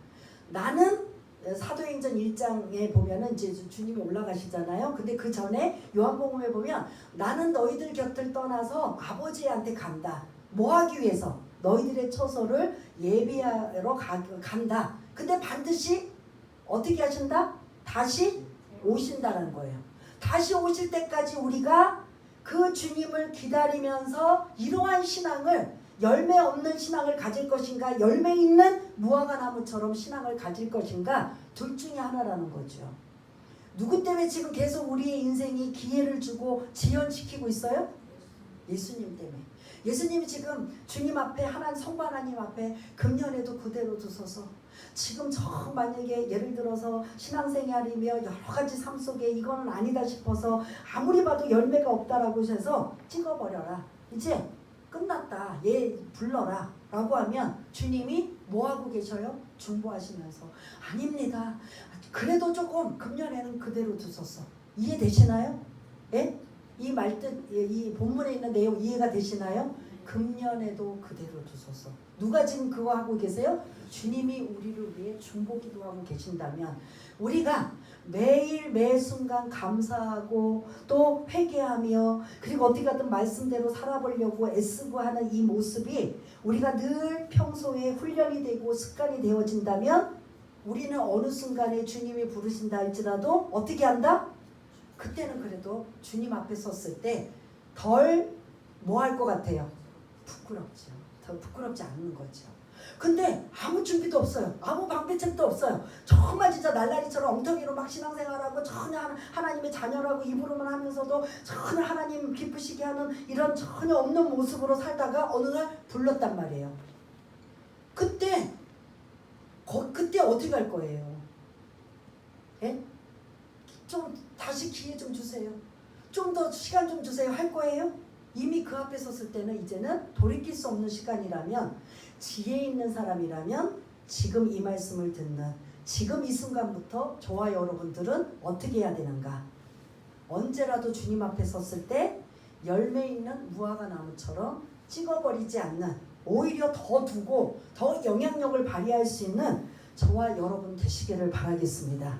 나는 사도행전 1장에 보면은 이제 주님이 올라가시잖아요. 근데 그 전에 요한복음에 보면 나는 너희들 곁을 떠나서 아버지한테 간다. 뭐 하기 위해서? 너희들의 처소를 예비하러 간다. 근데 반드시 어떻게 하신다? 다시 오신다는 거예요. 다시 오실 때까지 우리가 그 주님을 기다리면서 이러한 신앙을 열매 없는 신앙을 가질 것인가 열매 있는 무화과 나무처럼 신앙을 가질 것인가 둘 중에 하나라는 거죠. 누구 때문에 지금 계속 우리의 인생이 기회를 주고 지연시키고 있어요? 예수님 때문에. 예수님이 지금 주님 앞에 성부 하나님 앞에 금년에도 그대로 두소서. 지금 만약에 예를 들어서 신앙생활이며 여러 가지 삶 속에 이거는 아니다 싶어서 아무리 봐도 열매가 없다라고 해서 찍어버려라. 이제 끝났다. 얘 불러라. 라고 하면 주님이 뭐하고 계셔요? 중보하시면서 아닙니다. 그래도 조금 금년에는 그대로 두소서. 이해되시나요? 예? 이 말뜻, 이 본문에 있는 내용 이해가 되시나요? 금년에도 그대로 두소서. 누가 지금 그거 하고 계세요? 주님이 우리를 위해 중보기도하고 계신다면 우리가 매일 매 순간 감사하고 또 회개하며 그리고 어떻게 하든 말씀대로 살아보려고 애쓰고 하는 이 모습이 우리가 늘 평소에 훈련이 되고 습관이 되어진다면 우리는 어느 순간에 주님이 부르신다 할지라도 어떻게 한다? 그때는 그래도 주님 앞에 섰을 때 덜 뭐 할 것 같아요? 부끄럽죠. 더 부끄럽지 않는 거죠. 근데 아무 준비도 없어요. 아무 방패책도 없어요. 정말 진짜 날라리처럼 엉터리로 막 신앙생활하고 전혀 하나님의 자녀라고 입으로만 하면서도 전혀 하나님 기쁘시게 하는 이런 전혀 없는 모습으로 살다가 어느 날 불렀단 말이에요. 그때 어디 갈 거예요? 예? 좀 다시 기회 좀 주세요. 좀 더 시간 좀 주세요. 할 거예요? 이미 그 앞에 섰을 때는 이제는 돌이킬 수 없는 시간이라면 지혜 있는 사람이라면 지금 이 말씀을 듣는 지금 이 순간부터 저와 여러분들은 어떻게 해야 되는가? 언제라도 주님 앞에 섰을 때 열매 있는 무화과 나무처럼 찍어버리지 않는 오히려 더 두고 더 영향력을 발휘할 수 있는 저와 여러분 되시기를 바라겠습니다.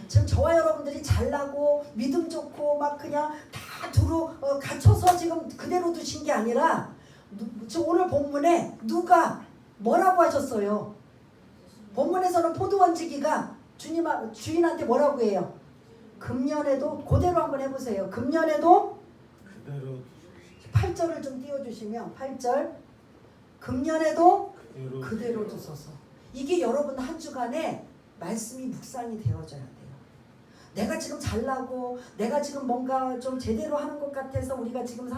지금 저와 여러분들이 잘나고 믿음 좋고 막 그냥 다 갖춰서 지금 그대로 두신 게 아니라 오늘 본문에 누가 뭐라고 하셨어요? 본문에서는 포도원지기가 주인한테 뭐라고 해요? 금년에도 그대로 한번 해보세요. 금년에도 그대로 8절을 좀 띄워주시면 8절 금년에도 그대로 두소서. 이게 여러분 한 주간에 말씀이 묵상이 되어져야 돼요. 내가 지금 잘나고 내가 지금 뭔가 좀 제대로 하는 것 같아서 우리가 지금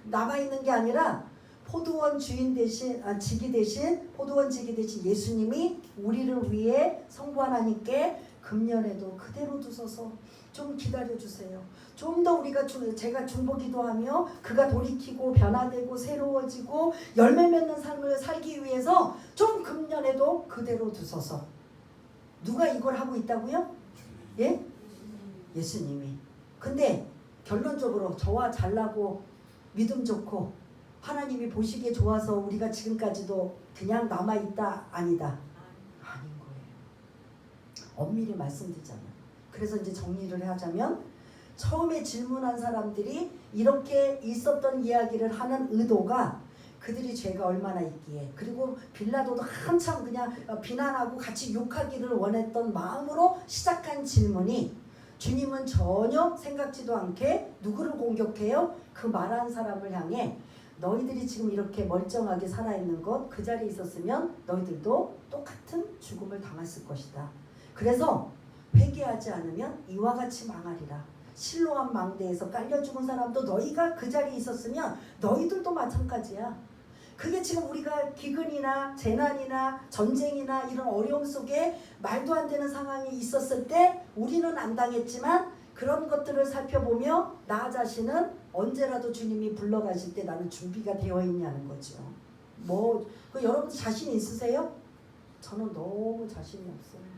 남아있는 게 아니라 포도원 주인 대신 지기 대신 포도원 지기 대신 예수님이 우리를 위해 성부 하나님께 금년에도 그대로 두소서. 좀 기다려주세요. 좀 더 우리가 제가 중보기도하며 그가 돌이키고 변화되고 새로워지고 열매 맺는 삶을 살기 위해서 좀 금년에도 그대로 두소서. 누가 이걸 하고 있다고요? 예? 예수님이. 근데 결론적으로 저와 잘나고 믿음 좋고 하나님이 보시기에 좋아서 우리가 지금까지도 그냥 남아있다? 아니다. 아닌 거예요. 엄밀히 말씀드리자면. 그래서 이제 정리를 하자면 처음에 질문한 사람들이 이렇게 있었던 이야기를 하는 의도가 그들이 죄가 얼마나 있기에 그리고 빌라도도 한참 그냥 비난하고 같이 욕하기를 원했던 마음으로 시작한 질문이 주님은 전혀 생각지도 않게 누구를 공격해요? 그 말한 사람을 향해 너희들이 지금 이렇게 멀쩡하게 살아있는 것 그 자리에 있었으면 너희들도 똑같은 죽음을 당했을 것이다. 그래서 회개하지 않으면 이와 같이 망하리라. 실로암 망대에서 깔려 죽은 사람도 너희가 그 자리에 있었으면 너희들도 마찬가지야. 그게 지금 우리가 기근이나 재난이나 전쟁이나 이런 어려움 속에 말도 안 되는 상황이 있었을 때 우리는 안 당했지만 그런 것들을 살펴보며 나 자신은 언제라도 주님이 불러가실 때 나는 준비가 되어 있냐는 거죠. 여러분 자신 있으세요? 저는 너무 자신이 없어요.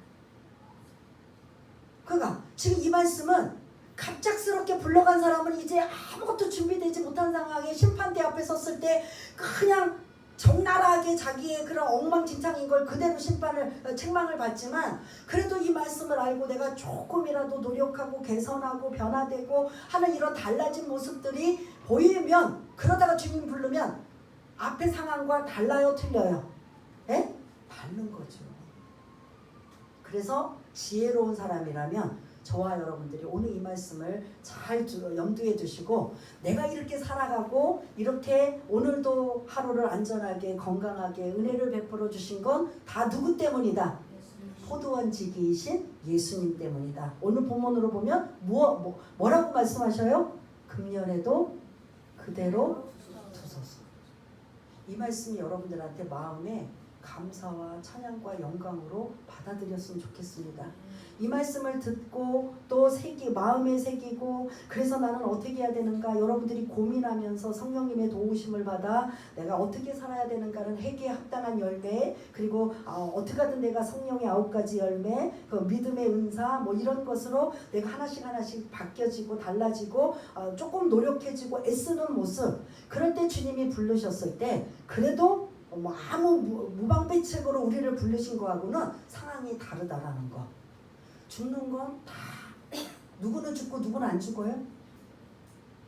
그러니까 지금 이 말씀은 갑작스럽게 불러간 사람은 이제 아무것도 준비되지 못한 상황에 심판대 앞에 섰을 때 그냥 적나라하게 자기의 그런 엉망진창인 걸 그대로 책망을 받지만 그래도 이 말씀을 알고 내가 조금이라도 노력하고 개선하고 변화되고 하는 이런 달라진 모습들이 보이면 그러다가 주님 부르면 앞의 상황과 달라요? 틀려요? 예? 다른 거죠. 그래서 지혜로운 사람이라면 저와 여러분들이 오늘 이 말씀을 잘 염두에 두시고 내가 이렇게 살아가고 이렇게 오늘도 하루를 안전하게 건강하게 은혜를 베풀어 주신 건 다 누구 때문이다? 포도원 지기이신 예수님 때문이다. 오늘 본문으로 보면 뭐라고 말씀하셔요? 금년에도 그대로 두소서. 이 말씀이 여러분들한테 마음에 감사와 찬양과 영광으로 받아들였으면 좋겠습니다. 이 말씀을 듣고 또 마음에 새기고 그래서 나는 어떻게 해야 되는가 여러분들이 고민하면서 성령님의 도우심을 받아 내가 어떻게 살아야 되는가는 회개에 합당한 열매 그리고 어떻게 하든 내가 성령의 9가지 열매 그 믿음의 은사 이런 것으로 내가 하나씩 바뀌어지고 달라지고 조금 노력해지고 애쓰는 모습 그럴 때 주님이 부르셨을 때 그래도 아무 무방비책으로 우리를 부르신 거하고는 상황이 다르다라는 거. 죽는 건 다 누구는 죽고 누구는 안 죽어요.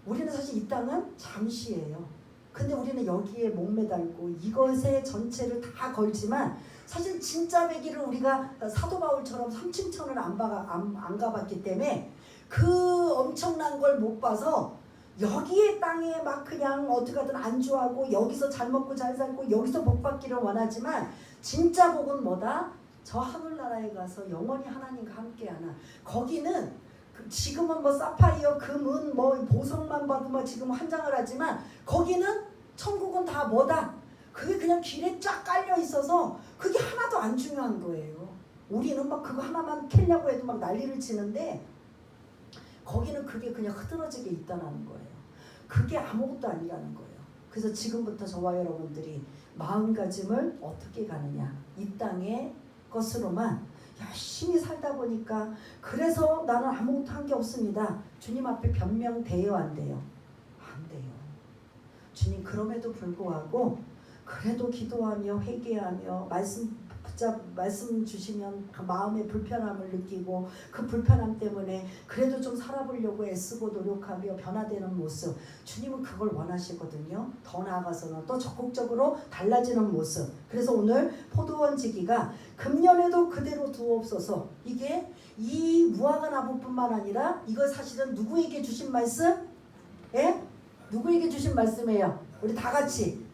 우리는 사실 이 땅은 잠시예요. 근데 우리는 여기에 목매달고 이것의 전체를 다 걸지만 사실 진짜 배기를 우리가 사도 바울처럼 삼층천을 안 가봤기 때문에 그 엄청난 걸 못 봐서 여기에 땅에 막 그냥 어떻게 하든 안주하고 여기서 잘 먹고 잘 살고 여기서 복 받기를 원하지만 진짜 복은 뭐다? 저 하늘나라에 가서 영원히 하나님과 함께하는 거기는 지금은 사파이어 금은 보석만 봐도 지금 환장을 하지만 거기는 천국은 다 뭐다? 그게 그냥 길에 쫙 깔려 있어서 그게 하나도 안 중요한 거예요. 우리는 그거 하나만 캘려고 해도 난리를 치는데 거기는 그게 그냥 흐드러지게 있다는 거예요. 그게 아무것도 아니라는 거예요. 그래서 지금부터 저와 여러분들이 마음가짐을 어떻게 가느냐 이 땅의 것으로만 열심히 살다 보니까 그래서 나는 아무것도 한 게 없습니다. 주님 앞에 변명돼요? 안 돼요? 안 돼요. 주님 그럼에도 불구하고 그래도 기도하며 회개하며 말씀 주시면 그 마음의 불편함을 느끼고 그 불편함 때문에 그래도 좀 살아보려고 애쓰고 노력하며 변화되는 모습 주님은 그걸 원하시거든요. 더 나아가서는 또 적극적으로 달라지는 모습. 그래서 오늘 포도원 지기가 금년에도 그대로 두옵소서 이게 이 무화과 나무뿐만 아니라 이거 사실은 누구에게 주신 말씀? 예? 누구에게 주신 말씀이에요? 우리 다 같이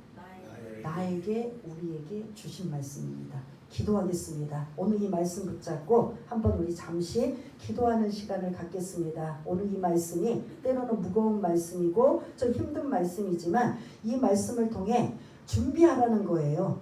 나에게 우리에게 주신 말씀입니다. 기도하겠습니다. 오늘 이 말씀 붙잡고 한번 우리 잠시 기도하는 시간을 갖겠습니다. 오늘 이 말씀이 때로는 무거운 말씀이고 좀 힘든 말씀이지만 이 말씀을 통해 준비하라는 거예요.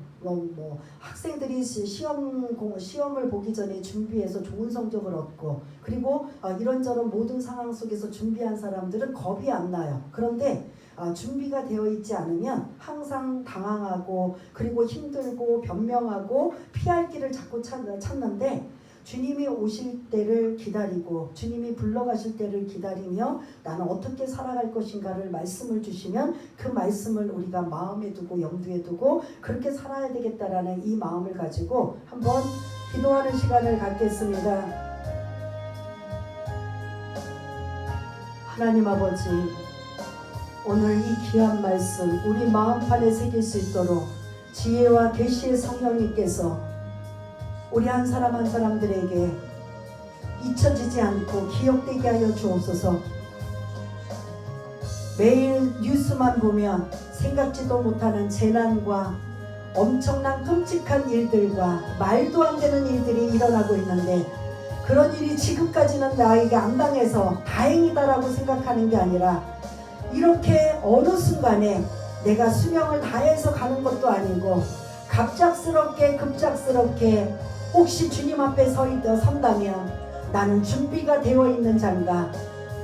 학생들이 시험을 보기 전에 준비해서 좋은 성적을 얻고 그리고 이런저런 모든 상황 속에서 준비한 사람들은 겁이 안 나요. 그런데 준비가 되어 있지 않으면 항상 당황하고 그리고 힘들고 변명하고 피할 길을 자꾸 찾는데 주님이 오실 때를 기다리고 주님이 불러가실 때를 기다리며 나는 어떻게 살아갈 것인가를 말씀을 주시면 그 말씀을 우리가 마음에 두고 염두에 두고 그렇게 살아야 되겠다라는 이 마음을 가지고 한번 기도하는 시간을 갖겠습니다. 하나님 아버지, 오늘 이 귀한 말씀 우리 마음판에 새길 수 있도록 지혜와 계시의 성령님께서 우리 한 사람 한 사람들에게 잊혀지지 않고 기억되게 하여 주옵소서. 매일 뉴스만 보면 생각지도 못하는 재난과 엄청난 끔찍한 일들과 말도 안 되는 일들이 일어나고 있는데 그런 일이 지금까지는 나에게 안 당해서 다행이다라고 생각하는 게 아니라 이렇게 어느 순간에 내가 수명을 다해서 가는 것도 아니고 갑작스럽게 급작스럽게 혹시 주님 앞에 선다면 나는 준비가 되어 있는 자인가.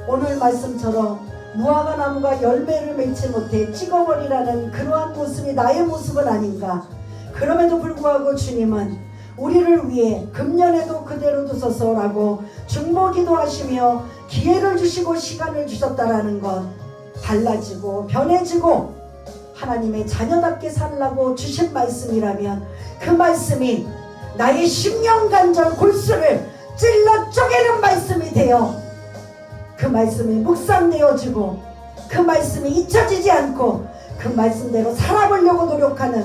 오늘 말씀처럼 무화과 나무가 열매를 맺지 못해 찍어버리라는 그러한 모습이 나의 모습은 아닌가. 그럼에도 불구하고 주님은 우리를 위해 금년에도 그대로 두소서라고 중보기도 하시며 기회를 주시고 시간을 주셨다라는 건 달라지고 변해지고 하나님의 자녀답게 살라고 주신 말씀이라면 그 말씀이 나의 십년간절 골수를 찔러 쪼개는 말씀이 되어 그 말씀이 묵상되어지고 그 말씀이 잊혀지지 않고 그 말씀대로 살아보려고 노력하는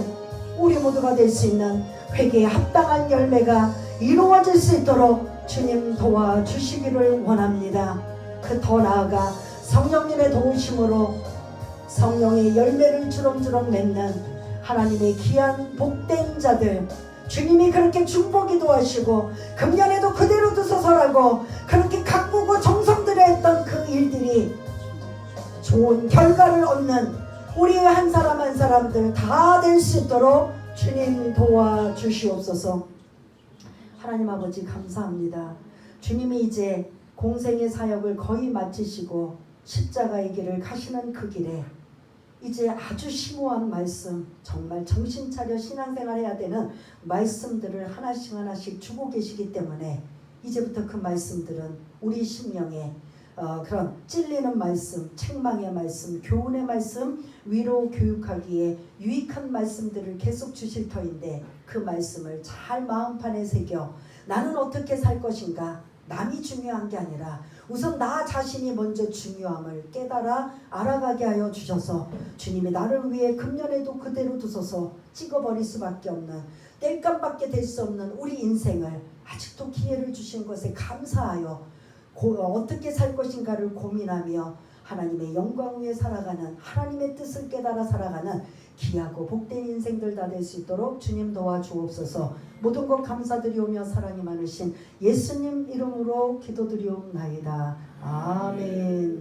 우리 모두가 될 수 있는 회개에 합당한 열매가 이루어질 수 있도록 주님 도와주시기를 원합니다. 그 더 나아가 성령님의 도우심으로 성령의 열매를 주렁주렁 맺는 하나님의 귀한 복된 자들 주님이 그렇게 중보기도 하시고 금년에도 그대로 두소서라고 그렇게 가꾸고 정성 들여 했던 그 일들이 좋은 결과를 얻는 우리의 한 사람 한 사람들 다 될 수 있도록 주님 도와주시옵소서. 하나님 아버지 감사합니다. 주님이 이제 공생의 사역을 거의 마치시고 십자가의 길을 가시는 그 길에 이제 아주 심오한 말씀, 정말 정신차려 신앙생활 해야 되는 말씀들을 하나씩 하나씩 주고 계시기 때문에 이제부터 그 말씀들은 우리 심령에 그런 찔리는 말씀, 책망의 말씀, 교훈의 말씀, 위로 교육하기에 유익한 말씀들을 계속 주실 터인데 그 말씀을 잘 마음판에 새겨 나는 어떻게 살 것인가, 남이 중요한 게 아니라 우선 나 자신이 먼저 중요함을 깨달아 알아가게 하여 주셔서 주님이 나를 위해 금년에도 그대로 두소서 찍어버릴 수밖에 없는 땔감밖에 될 수 없는 우리 인생을 아직도 기회를 주신 것에 감사하여 어떻게 살 것인가를 고민하며 하나님의 영광 위에 살아가는 하나님의 뜻을 깨달아 살아가는 귀하고 복된 인생들 다 될 수 있도록 주님 도와주옵소서. 모든 것 감사드리오며 사랑이 많으신 예수님 이름으로 기도드리옵나이다. 아멘.